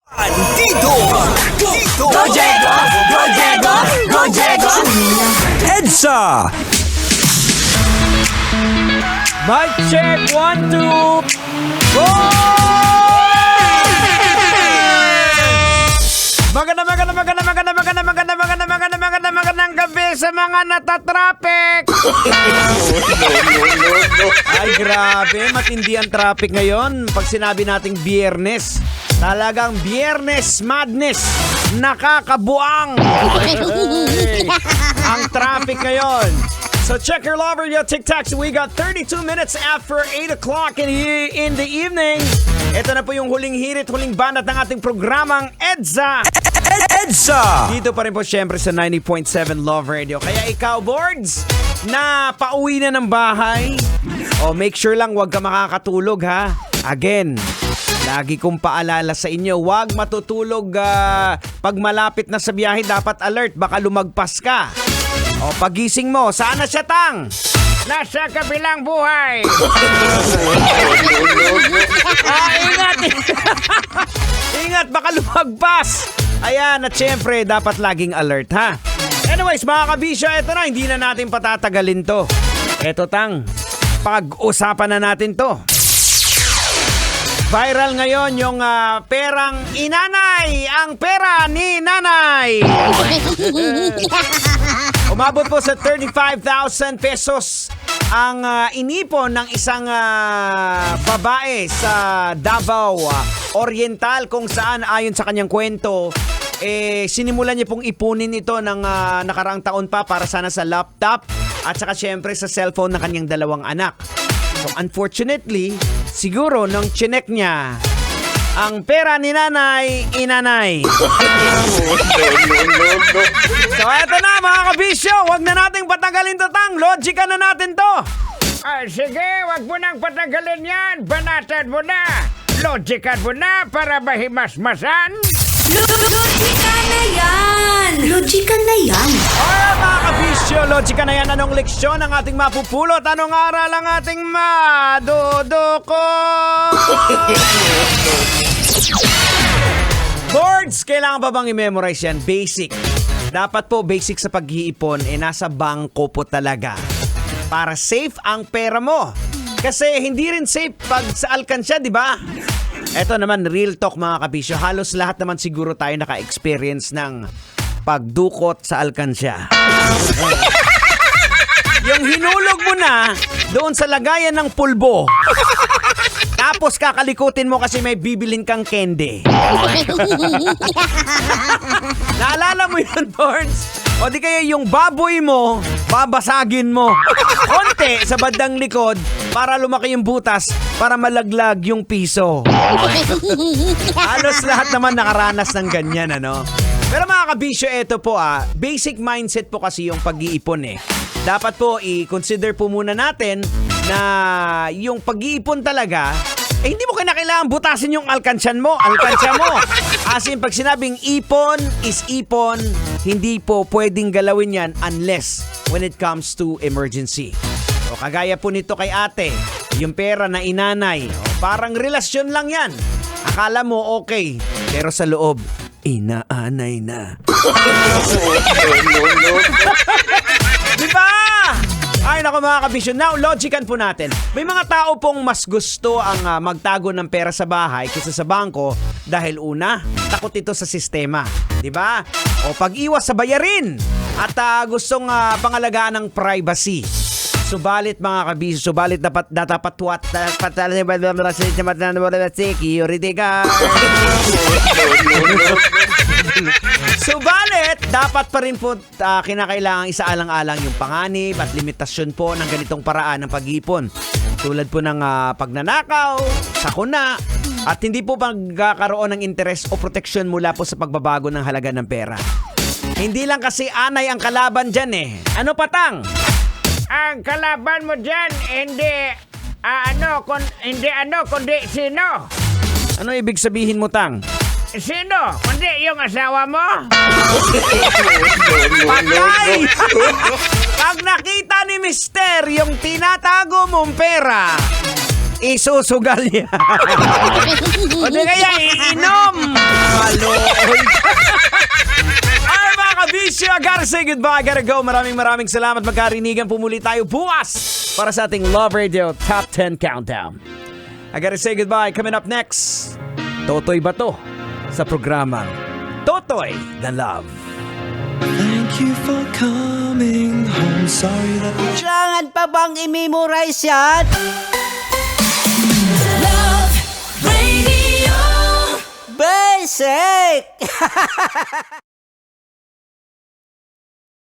Dito! Go Jego! Go Jego! Go Jego! EDSA! Mic check, 1, 2. Go! Magandang gabi sa mga natatraffic. Ay, grabe, matindi ang traffic ngayon. Pag sinabi nating Biyernes, talagang Biyernes Madness. Nakakabuang ang traffic ngayon. So check your love radio TikToks. We got 32 minutes after 8 o'clock in the evening. Ito na po yung huling hirit, huling banat ng ating programang EDSA. EDSA! Dito pa rin po syempre sa 90.7 Love Radio. Kaya ikaw, boards, na pauwi na ng bahay, make sure lang wag ka makakatulog ha. Again, lagi kong paalala sa inyo, wag matutulog pag malapit na sa biyahe, dapat alert, baka lumagpas ka. Pagising mo, saan na siya, Tang? Nasa kabilang buhay. Ingat. Ingat, baka lumagpas. Ayan, at syempre, dapat laging alert, ha? Anyways, mga kabisyo, eto na, hindi na natin patatagalin to. Eto, Tang, pag-usapan na natin to. Viral ngayon yung perang inanay, ang pera ni nanay. Umabot po sa 35,000 pesos ang inipon ng isang babae sa Davao Oriental, kung saan ayon sa kanyang kwento, sinimulan niya pong ipunin ito ng nakaraang taon pa para sana sa laptop at saka syempre sa cellphone ng kanyang dalawang anak. So unfortunately, siguro nung chinek niya ang pera ni nanay, inanay. So eto na mga kabisyo, wag na nating patagalin to, Tang. Logica na natin to. Sige, wag mo nang patagalin yan. Banatan mo na. Logican mo na para mahimas-masan. Logica na yan! Logica na yan! Alright mga kabisyo, logica na yan. Anong leksyon ang ating mapupulot? Anong aral ang ating maduduko? Boards, kailangan ba bang i-memorize yan? Basic. Dapat po basic sa pag-iipon, nasa bangko po talaga. Para safe ang pera mo. Kasi hindi rin safe pag sa alkansya, di ba? Eto naman, real talk mga kabisyo. Halos lahat naman siguro tayo naka-experience ng pagdukot sa alkansya. Yung hinulog mo na doon sa lagayan ng pulbo. Tapos kakalikutin mo kasi may bibilin kang candy. Naalala mo yun, Borns? O di kaya yung baboy mo, babasagin mo konti sa bandang likod para lumaki yung butas, para malaglag yung piso. Halos lahat naman nakaranas ng ganyan, ano? Pero mga kabisyo, eto po basic mindset po kasi yung pag-iipon Dapat po i-consider po muna natin na yung pag-iipon talaga, hindi mo kailangan butasin yung alkansya mo. As in, pag sinabing ipon is ipon, hindi po pwedeng galawin yan unless when it comes to emergency. O kagaya po nito kay ate, yung pera na inanay, parang relasyon lang yan. Akala mo okay, pero sa loob, inaanay na. Diba? Ay naku mga kabisyon. Now, logican po natin. May mga tao pong mas gusto ang magtago ng pera sa bahay kaysa sa bangko dahil una, takot ito sa sistema. Diba? O pag-iwas sa bayarin at gustong pangalagaan ng privacy. Subalit mga kabisyo, dapat security guard. Subalit, dapat pa rin po kinakailangan isaalang-alang yung panganib at limitasyon po ng ganitong paraan ng pag-iipon. Tulad po ng pagnanakaw, sakuna, at hindi po magkakaroon ng interes o proteksyon mula po sa pagbabago ng halaga ng pera. Hindi lang kasi anay ang kalaban dyan Ano patang? Ang kalaban mo dyan, hindi kundi sino? Ano ibig sabihin mo, Tang? Sino? Kundi yung asawa mo? Patay! Pag nakita ni Mister yung tinatago mong pera, isusugal niya. O di kaya iinom. Ay, mga kabisyo, I gotta say goodbye, I gotta go. Maraming salamat. Magkarinigan po muli tayo bukas para sa ating Love Radio Top 10 Countdown. I gotta say goodbye. Coming up next, Totoy Bato sa programang Totoy na Love. Thank you for coming home. Sorry that Kailangan pa bang i-memorize yan? Love Radio. Basic!